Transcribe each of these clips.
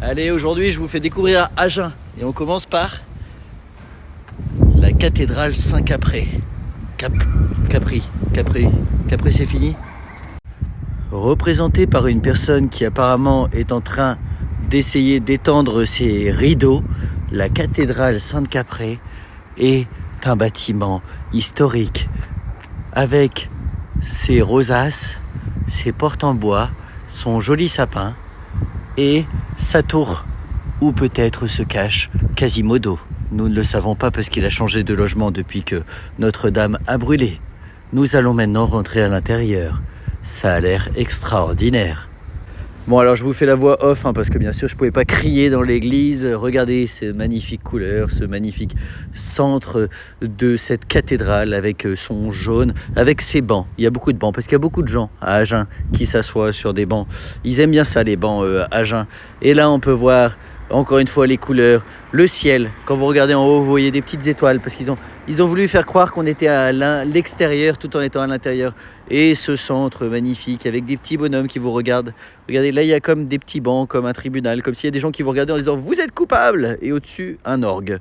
Allez, aujourd'hui je vous fais découvrir Agen. Et on commence par la cathédrale Saint-Capré. Capri, c'est fini. Représentée par une personne qui apparemment est en train d'essayer d'étendre ses rideaux, la cathédrale Saint-Capré est un bâtiment historique avec ses rosaces, ses portes en bois, son joli sapin et sa tour où peut-être se cache Quasimodo. Nous ne le savons pas parce qu'il a changé de logement depuis que Notre-Dame a brûlé. Nous allons maintenant rentrer à l'intérieur. Ça a l'air extraordinaire. Bon, alors je vous fais la voix off parce que bien sûr je ne pouvais pas crier dans l'église. Regardez ces magnifiques couleurs, ce magnifique centre de cette cathédrale avec son jaune, avec ses bancs. Il y a beaucoup de bancs parce qu'il y a beaucoup de gens à Agen qui s'assoient sur des bancs. Ils aiment bien ça, les bancs à Agen. Et là on peut voir encore une fois les couleurs, le ciel. Quand vous regardez en haut, vous voyez des petites étoiles parce qu'ils ont voulu faire croire qu'on était à l'extérieur tout en étant à l'intérieur. Et ce centre magnifique avec des petits bonhommes qui vous regardent. Regardez, là il y a comme des petits bancs, comme un tribunal, comme s'il y a des gens qui vous regardent en disant vous êtes coupable. Et au-dessus, un orgue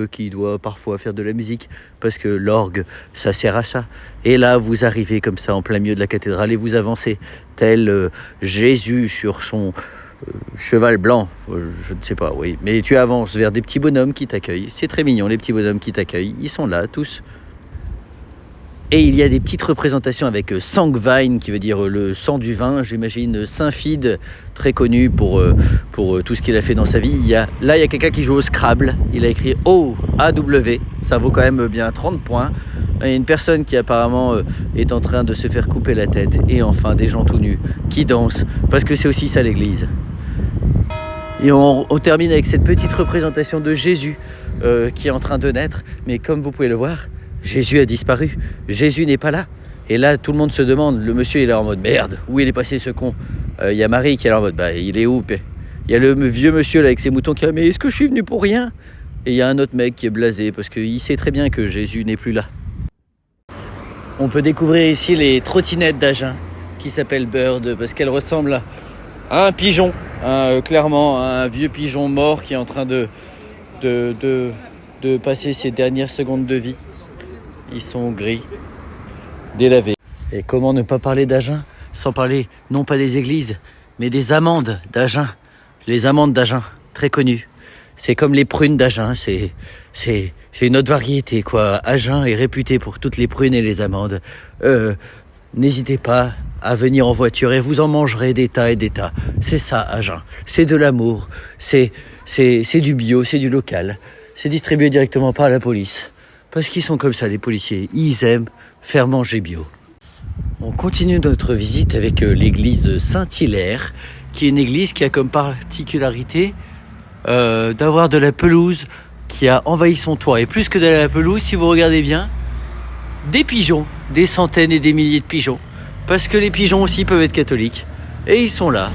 qui doit parfois faire de la musique parce que l'orgue, ça sert à ça. Et là, vous arrivez comme ça en plein milieu de la cathédrale et vous avancez tel Jésus sur son cheval blanc, je ne sais pas, oui. Mais tu avances vers des petits bonhommes qui t'accueillent. C'est très mignon, les petits bonhommes qui t'accueillent. Ils sont là, tous. Et il y a des petites représentations avec Sangwine, qui veut dire le sang du vin. J'imagine Saint-Fide, très connu pour tout ce qu'il a fait dans sa vie. Il y a quelqu'un qui joue au Scrabble. Il a écrit O-A-W. Ça vaut quand même bien 30 points. Il y a une personne qui apparemment est en train de se faire couper la tête. Et enfin, des gens tout nus qui dansent. Parce que c'est aussi ça l'église. Et on termine avec cette petite représentation de Jésus qui est en train de naître. Mais comme vous pouvez le voir, Jésus a disparu. Jésus n'est pas là. Et là, tout le monde se demande. Le monsieur, il est en mode merde. Où il est passé ce con? Il y a Marie qui est là en mode il est où? Il y a le vieux monsieur là avec ses moutons qui a mais est-ce que je suis venu pour rien? Et il y a un autre mec qui est blasé parce qu'il sait très bien que Jésus n'est plus là. On peut découvrir ici les trottinettes d'Agen qui s'appellent Bird parce qu'elles ressemblent à un pigeon. Clairement, un vieux pigeon mort qui est en train de passer ses dernières secondes de vie. Ils sont gris, délavés. Et comment ne pas parler d'Agen sans parler non pas des églises, mais des amandes d'Agen. Les amandes d'Agen, très connues. C'est comme les prunes d'Agen, c'est une autre variété, quoi. Agen est réputé pour toutes les prunes et les amandes. N'hésitez pas à venir en voiture et vous en mangerez des tas et des tas. C'est ça, Agen. C'est de l'amour. C'est du bio, c'est du local. C'est distribué directement par la police. Parce qu'ils sont comme ça, les policiers. Ils aiment faire manger bio. On continue notre visite avec l'église Saint-Hilaire, qui est une église qui a comme particularité d'avoir de la pelouse qui a envahi son toit. Et plus que de la pelouse, si vous regardez bien, des pigeons, des centaines et des milliers de pigeons. Parce que les pigeons aussi peuvent être catholiques. Et ils sont là,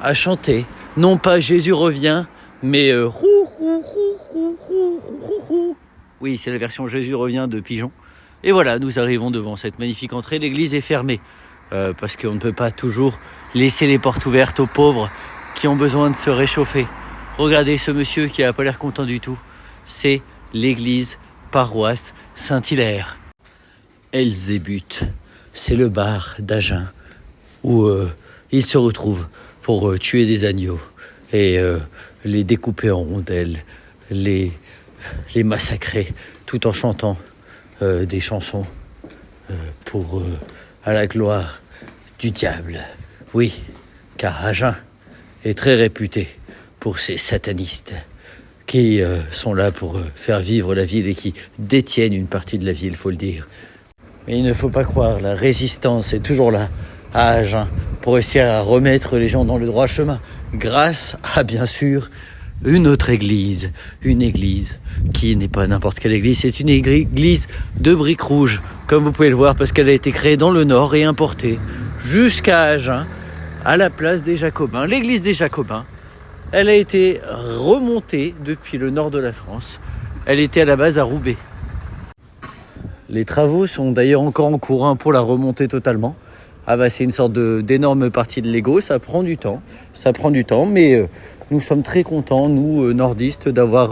à chanter. Non pas Jésus revient, mais oui, c'est la version Jésus revient de pigeon. Et voilà, nous arrivons devant cette magnifique entrée. L'église est fermée parce qu'on ne peut pas toujours laisser les portes ouvertes aux pauvres qui ont besoin de se réchauffer. Regardez ce monsieur qui n'a pas l'air content du tout. C'est l'église paroisse Saint-Hilaire. Elzébuth, c'est le bar d'Agen où ils se retrouvent pour tuer des agneaux et les découper en rondelles, les massacrer tout en chantant des chansons à la gloire du diable. Oui, car Agen est très réputé pour ces satanistes qui sont là pour faire vivre la ville et qui détiennent une partie de la ville, il faut le dire. Mais il ne faut pas croire, la résistance est toujours là à Agen pour réussir à remettre les gens dans le droit chemin grâce à, bien sûr, une autre église. Une église qui n'est pas n'importe quelle église, c'est une église de briques rouges, comme vous pouvez le voir, parce qu'elle a été créée dans le Nord et importée jusqu'à Agen, à la place des Jacobins, l'église des Jacobins. Elle a été remontée depuis le nord de la France. Elle était à la base à Roubaix. Les travaux sont d'ailleurs encore en cours pour la remonter totalement. C'est une sorte d'énorme partie de Lego, ça prend du temps, mais nous sommes très contents, nous nordistes, d'avoir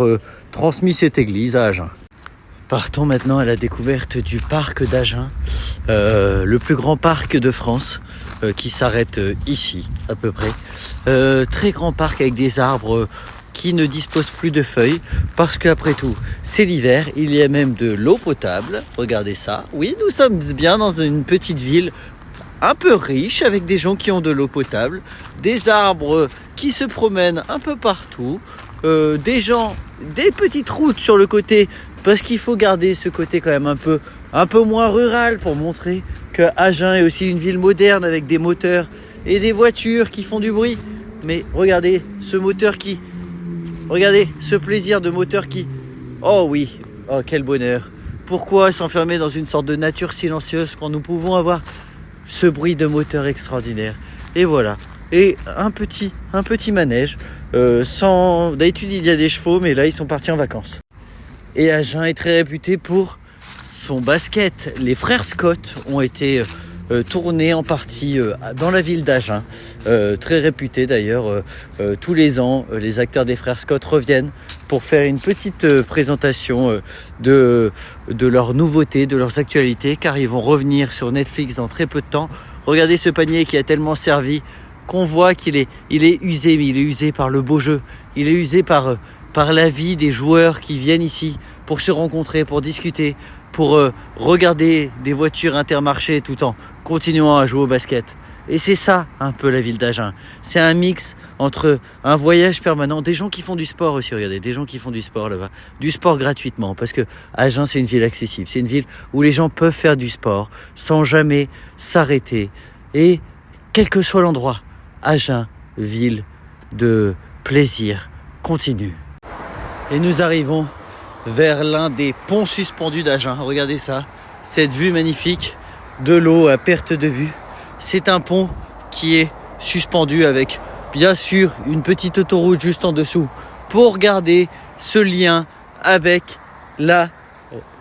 transmis cette église à Agen. Partons maintenant à la découverte du parc d'Agen, le plus grand parc de France, qui s'arrête ici à peu près. Très grand parc avec des arbres qui ne disposent plus de feuilles parce qu'après tout c'est l'hiver, il y a même de l'eau potable, regardez ça. Oui, nous sommes bien dans une petite ville un peu riche avec des gens qui ont de l'eau potable, des arbres qui se promènent un peu partout, des gens, des petites routes sur le côté parce qu'il faut garder ce côté quand même un peu moins rural pour montrer que Agen est aussi une ville moderne avec des moteurs et des voitures qui font du bruit. Mais regardez ce moteur qui... Regardez ce plaisir de moteur qui... Oh oui, oh quel bonheur. Pourquoi s'enfermer dans une sorte de nature silencieuse quand nous pouvons avoir ce bruit de moteur extraordinaire? Et voilà. Et un petit manège. D'habitude il y a des chevaux, mais là ils sont partis en vacances. Et Agen est très réputé pour son basket. Les frères Scott ont été tournés en partie dans la ville d'Agen. Très réputé d'ailleurs. Tous les ans, les acteurs des frères Scott reviennent pour faire une petite présentation de leurs nouveautés, de leurs actualités, car ils vont revenir sur Netflix dans très peu de temps. Regardez ce panier qui a tellement servi qu'on voit qu'il est usé, mais il est usé par le beau jeu. Il est usé par la vie des joueurs qui viennent ici pour se rencontrer, pour discuter, pour regarder des voitures Intermarché tout en continuant à jouer au basket. Et c'est ça un peu la ville d'Agen. C'est un mix entre un voyage permanent, des gens qui font du sport aussi, regardez, des gens qui font du sport là-bas, du sport gratuitement, parce que Agen c'est une ville accessible, c'est une ville où les gens peuvent faire du sport sans jamais s'arrêter. Et quel que soit l'endroit, Agen, ville de plaisir continu. Et nous arrivons vers l'un des ponts suspendus d'Agen. Regardez ça, cette vue magnifique de l'eau à perte de vue. C'est un pont qui est suspendu avec bien sûr une petite autoroute juste en dessous pour garder ce lien avec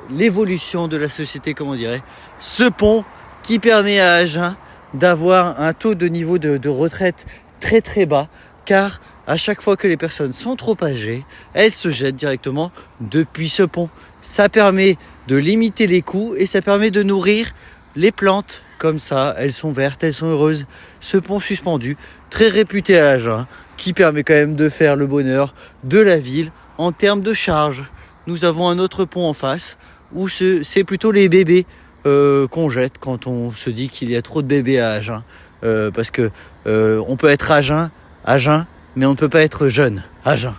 l'évolution de la société, comme on dirait. Ce pont qui permet à Agen d'avoir un taux de niveau de retraite très très bas, car à chaque fois que les personnes sont trop âgées, elles se jettent directement depuis ce pont. Ça permet de limiter les coûts et ça permet de nourrir les plantes. Comme ça, elles sont vertes, elles sont heureuses. Ce pont suspendu, très réputé à Agen, qui permet quand même de faire le bonheur de la ville en termes de charge. Nous avons un autre pont en face où c'est plutôt les bébés qu'on jette quand on se dit qu'il y a trop de bébés à Agen. Parce que on peut être Agen, mais on ne peut pas être jeune, Agen.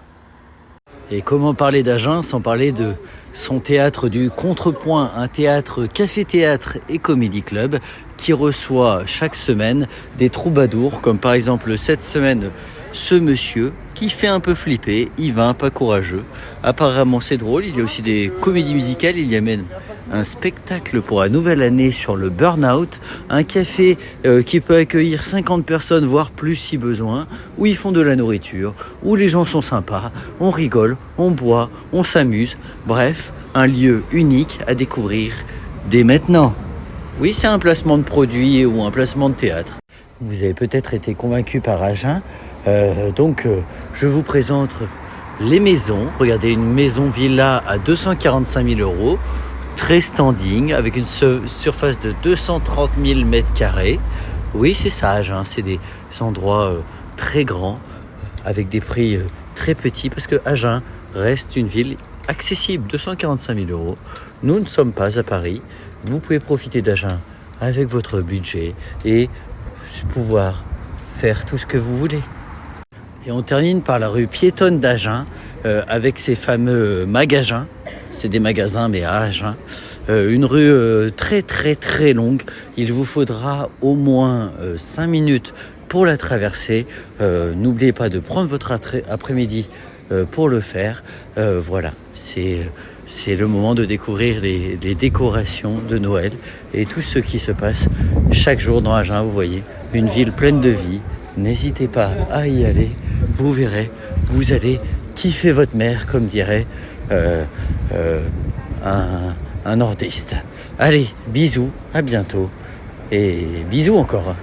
Et comment parler d'Agen sans parler de son théâtre du Contrepoint, un théâtre café-théâtre et comédie-club qui reçoit chaque semaine des troubadours, comme par exemple cette semaine ce monsieur qui fait un peu flipper, Yvain, pas courageux. Apparemment c'est drôle, il y a aussi des comédies musicales, il y a même un spectacle pour la nouvelle année sur le burn-out, un café qui peut accueillir 50 personnes, voire plus si besoin, où ils font de la nourriture, où les gens sont sympas, on rigole, on boit, on s'amuse, bref, un lieu unique à découvrir dès maintenant. Oui, c'est un placement de produit ou un placement de théâtre. Vous avez peut-être été convaincu par Agen, donc je vous présente les maisons. Regardez, une maison villa à 245 000 €, très standing, avec une surface de 230 000 m². Oui, c'est ça, Agen, c'est des endroits très grands, avec des prix très petits, parce que Agen reste une ville accessible, 245 000 €. Nous ne sommes pas à Paris, vous pouvez profiter d'Agen avec votre budget et pouvoir faire tout ce que vous voulez. Et on termine par la rue piétonne d'Agen, avec ces fameux magasins. C'est des magasins, mais à Agen. Une rue très très très longue. Il vous faudra au moins 5 minutes pour la traverser. N'oubliez pas de prendre votre après-midi pour le faire. Voilà, c'est le moment de découvrir les décorations de Noël et tout ce qui se passe chaque jour dans Agen. Vous voyez, une ville pleine de vie. N'hésitez pas à y aller. Vous verrez, vous allez kiffer votre mère, comme dirait un nordiste. Allez, bisous, à bientôt et bisous encore.